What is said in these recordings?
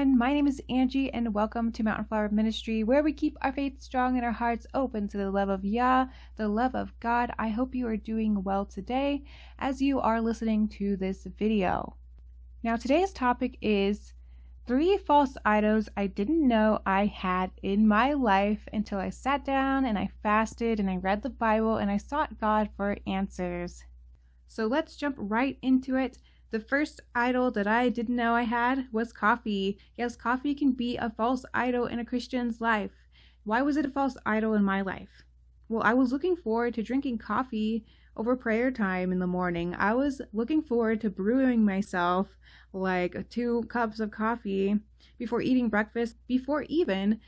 everyone, my name is Angie and welcome to Mountain Flower Ministry, where we keep our faith strong and our hearts open to the love of Yah, the love of God. I hope you are doing well today as you are listening to this video. Now today's topic is 3 false idols I didn't know I had in my life until I sat down and I fasted and I read the Bible and I sought God for answers. So let's jump right into it. The first idol that I didn't know I had was coffee. Yes, coffee can be a false idol in a Christian's life. Why was it a false idol in my life? Well, I was looking forward to drinking coffee over prayer time in the morning. I was looking forward to brewing myself like 2 cups of coffee before eating breakfast, before even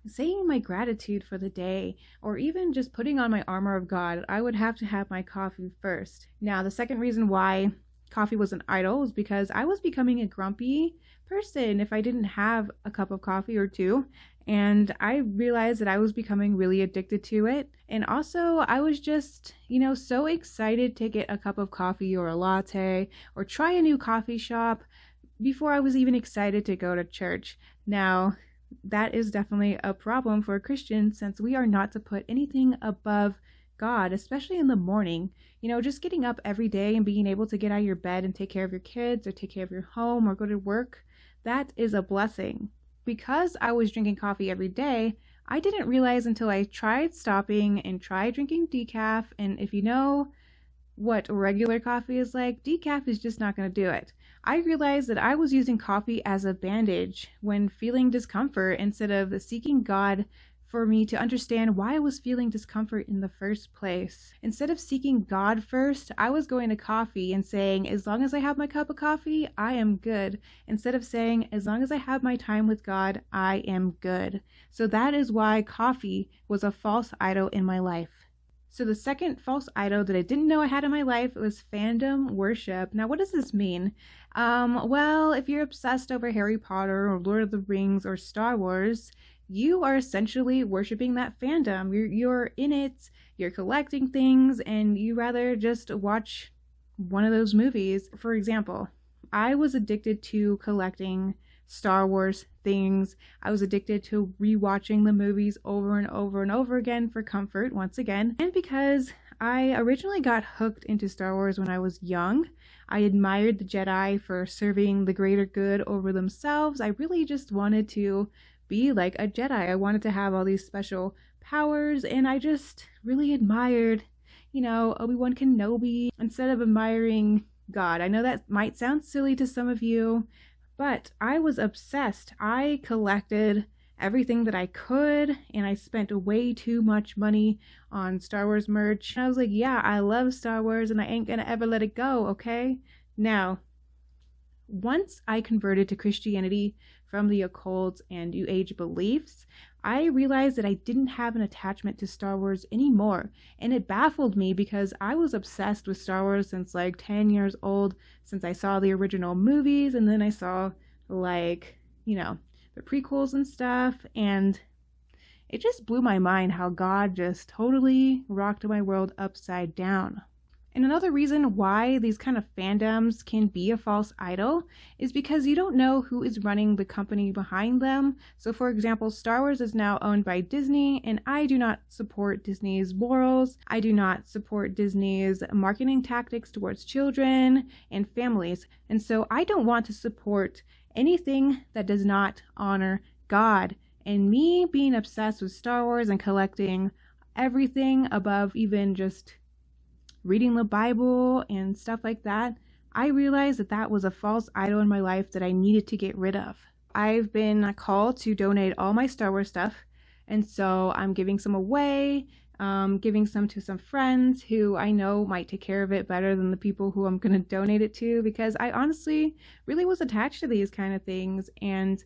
saying my gratitude for the day, or even just putting on my armor of God. I would have to have my coffee first. Now, the second reason why coffee was an idol is because I was becoming a grumpy person if I didn't have a cup of coffee or 2, and I realized that I was becoming really addicted to it. And also I was just, so excited to get a cup of coffee or a latte or try a new coffee shop before I was even excited to go to church. Now, that is definitely a problem for a Christian, since we are not to put anything above God, especially in the morning. Just getting up every day and being able to get out of your bed and take care of your kids or take care of your home or go to work, that is a blessing. Because I was drinking coffee every day, I didn't realize until I tried stopping and tried drinking decaf. And if you know what regular coffee is like, decaf is just not going to do it. I realized that I was using coffee as a bandage when feeling discomfort, instead of seeking God for me to understand why I was feeling discomfort in the first place. Instead of seeking God first, I was going to coffee and saying, as long as I have my cup of coffee, I am good. Instead of saying, as long as I have my time with God, I am good. So that is why coffee was a false idol in my life. So the second false idol that I didn't know I had in my life was fandom worship. Now, what does this mean? Well, if you're obsessed over Harry Potter or Lord of the Rings or Star Wars, you are essentially worshiping that fandom. You're in it, you're collecting things, and you rather just watch one of those movies. For example, I was addicted to collecting Star Wars things. I was addicted to rewatching the movies over and over and over again for comfort, once again. And because I originally got hooked into Star Wars when I was young, I admired the Jedi for serving the greater good over themselves. I really just wanted to be like a Jedi. I wanted to have all these special powers, and I just really admired, Obi-Wan Kenobi instead of admiring God. I know that might sound silly to some of you, but I was obsessed. I collected everything that I could, and I spent way too much money on Star Wars merch. And I was like, yeah, I love Star Wars and I ain't gonna ever let it go, okay? Now, once I converted to Christianity from the occult and New Age beliefs, I realized that I didn't have an attachment to Star Wars anymore. And it baffled me because I was obsessed with Star Wars since like 10 years old, since I saw the original movies, and then I saw the prequels and stuff, and it just blew my mind how God just totally rocked my world upside down. And another reason why these kind of fandoms can be a false idol is because you don't know who is running the company behind them. So for example, Star Wars is now owned by Disney, and I do not support Disney's morals. I do not support Disney's marketing tactics towards children and families. And so I don't want to support anything that does not honor God. And me being obsessed with Star Wars and collecting everything above even just reading the Bible and stuff like that, I realized that that was a false idol in my life that I needed to get rid of. I've been called to donate all my Star Wars stuff, and so I'm giving some away, giving some to some friends who I know might take care of it better than the people who I'm going to donate it to, because I honestly really was attached to these kind of things, and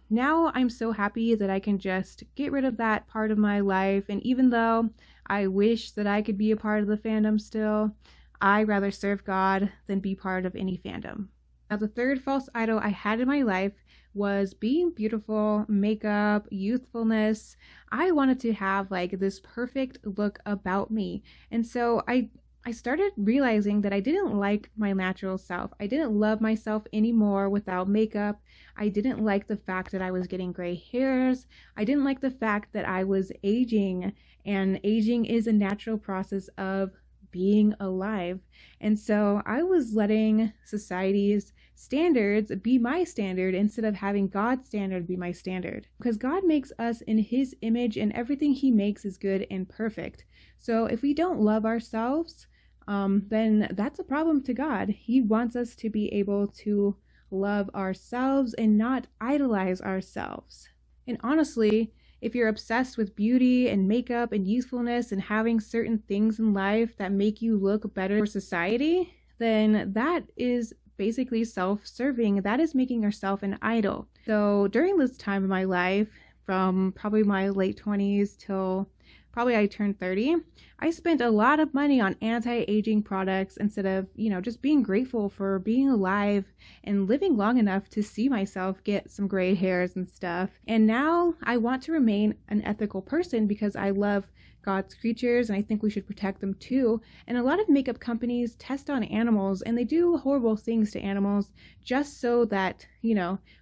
now I'm so happy that I can just get rid of that part of my life. And even though I wish that I could be a part of the fandom still, I rather serve God than be part of any fandom. Now, the third false idol I had in my life was being beautiful, makeup, youthfulness. I wanted to have like this perfect look about me. And so I I started realizing that I didn't like my natural self. I didn't love myself anymore without makeup. I didn't like the fact that I was getting gray hairs. I didn't like the fact that I was aging, and aging is a natural process of being alive. And so I was letting society's standards be my standard instead of having God's standard be my standard. Because God makes us in his image, and everything he makes is good and perfect. So if we don't love ourselves, then that's a problem to God. He wants us to be able to love ourselves and not idolize ourselves. And honestly, if you're obsessed with beauty and makeup and youthfulness and having certain things in life that make you look better for society, then that is basically self-serving. That is making yourself an idol. So during this time of my life, from probably my late 20s till probably I turned 30, I spent a lot of money on anti-aging products instead of, just being grateful for being alive and living long enough to see myself get some gray hairs and stuff. And now I want to remain an ethical person because I love God's creatures and I think we should protect them too. And a lot of makeup companies test on animals and they do horrible things to animals just so that,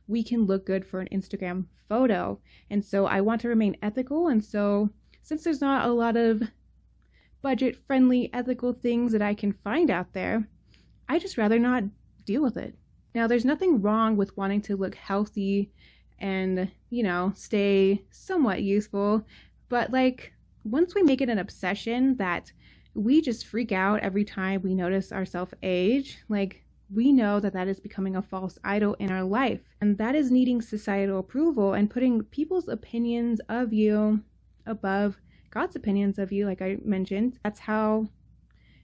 we can look good for an Instagram photo. And so I want to remain ethical. And so since there's not a lot of budget-friendly, ethical things that I can find out there, I just rather not deal with it. Now, there's nothing wrong with wanting to look healthy and, stay somewhat youthful, but once we make it an obsession that we just freak out every time we notice ourselves age, we know that that is becoming a false idol in our life, and that is needing societal approval and putting people's opinions of you above God's opinions of you, like I mentioned. That's how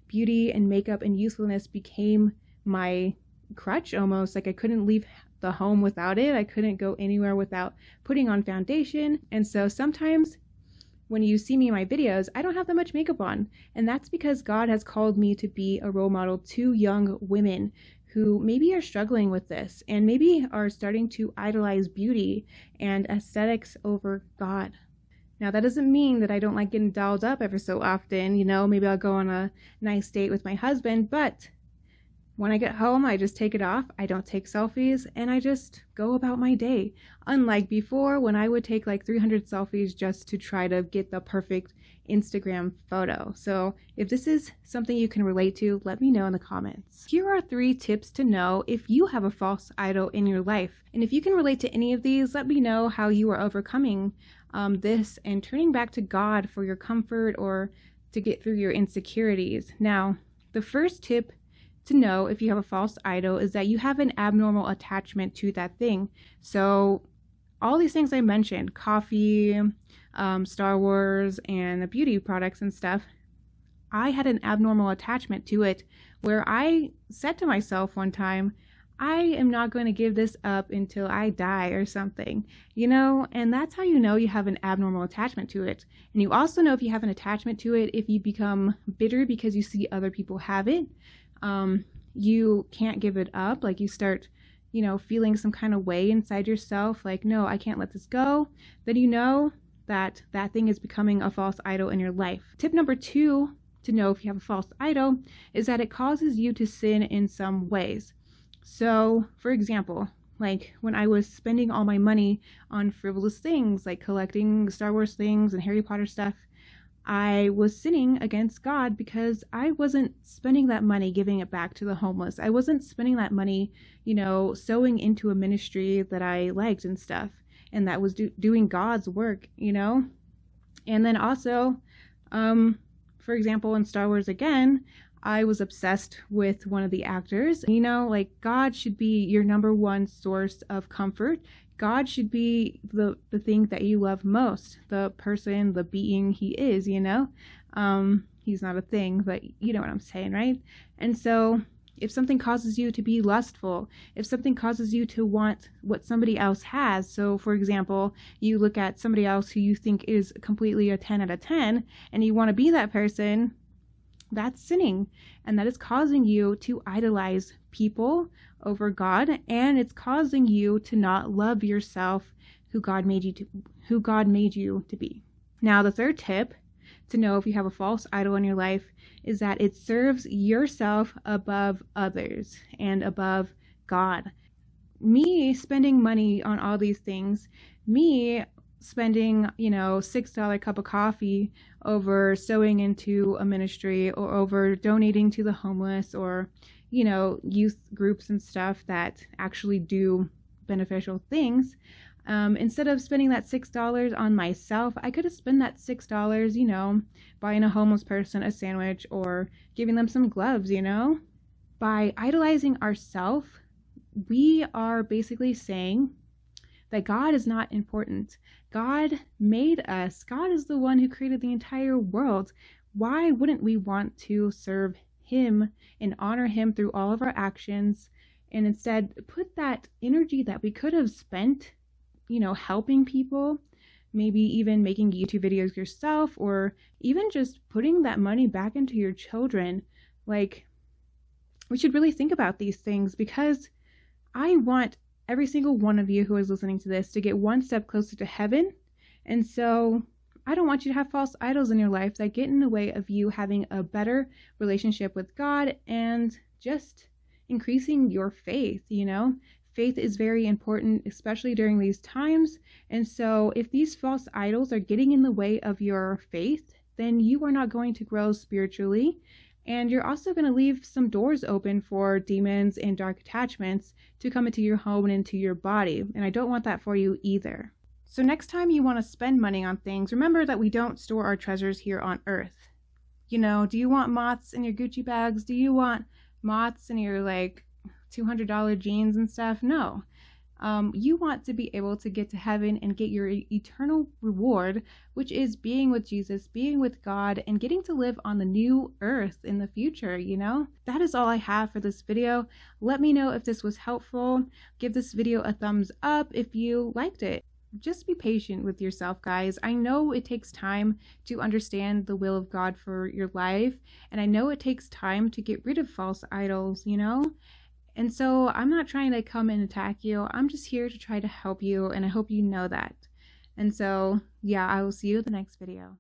beauty and makeup and youthfulness became my crutch almost. I couldn't leave the home without it. I couldn't go anywhere without putting on foundation. And so sometimes when you see me in my videos, I don't have that much makeup on. And that's because God has called me to be a role model to young women who maybe are struggling with this and maybe are starting to idolize beauty and aesthetics over God. Now, that doesn't mean that I don't like getting dolled up ever so often. Maybe I'll go on a nice date with my husband, but when I get home, I just take it off. I don't take selfies, and I just go about my day. Unlike before, when I would take 300 selfies just to try to get the perfect Instagram photo. So if this is something you can relate to, let me know in the comments. Here are 3 tips to know if you have a false idol in your life. And if you can relate to any of these, let me know how you are overcoming this and turning back to God for your comfort or to get through your insecurities. Now, the first tip to know if you have a false idol is that you have an abnormal attachment to that thing. So all these things I mentioned, coffee, Star Wars, and the beauty products and stuff, I had an abnormal attachment to it where I said to myself one time, I am not going to give this up until I die or something, and that's how you know you have an abnormal attachment to it. And you also know if you have an attachment to it if you become bitter because you see other people have it. You can't give it up. You start, feeling some kind of way inside yourself, no, I can't let this go. Then you know that that thing is becoming a false idol in your life. Tip number 2 to know if you have a false idol is that it causes you to sin in some ways. So, for example, when I was spending all my money on frivolous things, like collecting Star Wars things and Harry Potter stuff, I was sinning against God because I wasn't spending that money giving it back to the homeless. I wasn't spending that money, sowing into a ministry that I liked and stuff, and that was doing God's work, And then also, for example, in Star Wars again, I was obsessed with one of the actors. God should be your number one source of comfort. God should be the thing that you love most, the person, the being he is, He's not a thing, but you know what I'm saying, right? And so if something causes you to be lustful, if something causes you to want what somebody else has, so for example, you look at somebody else who you think is completely a 10 out of 10, and you want to be that person, that's sinning, and that is causing you to idolize people over God, and it's causing you to not love yourself, who God made you to be. Now, the third tip to know if you have a false idol in your life is that it serves yourself above others and above God. Me spending money on all these things, me spending, $6 cup of coffee over sewing into a ministry or over donating to the homeless or, youth groups and stuff that actually do beneficial things. Instead of spending that $6 on myself, I could have spent that $6, buying a homeless person a sandwich or giving them some gloves, By idolizing ourselves, we are basically saying that God is not important. God made us. God is the one who created the entire world. Why wouldn't we want to serve Him and honor Him through all of our actions, and instead put that energy that we could have spent, helping people, maybe even making YouTube videos yourself, or even just putting that money back into your children? Like, we should really think about these things, because I want every single one of you who is listening to this to get one step closer to heaven. And so I don't want you to have false idols in your life that get in the way of you having a better relationship with God and just increasing your faith. Faith is very important, especially during these times. And so if these false idols are getting in the way of your faith, then you are not going to grow spiritually. And you're also going to leave some doors open for demons and dark attachments to come into your home and into your body. And I don't want that for you either. So next time you want to spend money on things, remember that we don't store our treasures here on earth. Do you want moths in your Gucci bags? Do you want moths in your $200 jeans and stuff? No. You want to be able to get to heaven and get your eternal reward, which is being with Jesus, being with God, and getting to live on the new earth in the future, That is all I have for this video. Let me know if this was helpful. Give this video a thumbs up if you liked it. Just be patient with yourself, guys. I know it takes time to understand the will of God for your life, and I know it takes time to get rid of false idols, And so I'm not trying to come and attack you. I'm just here to try to help you, and I hope you know that. And so, yeah, I will see you in the next video.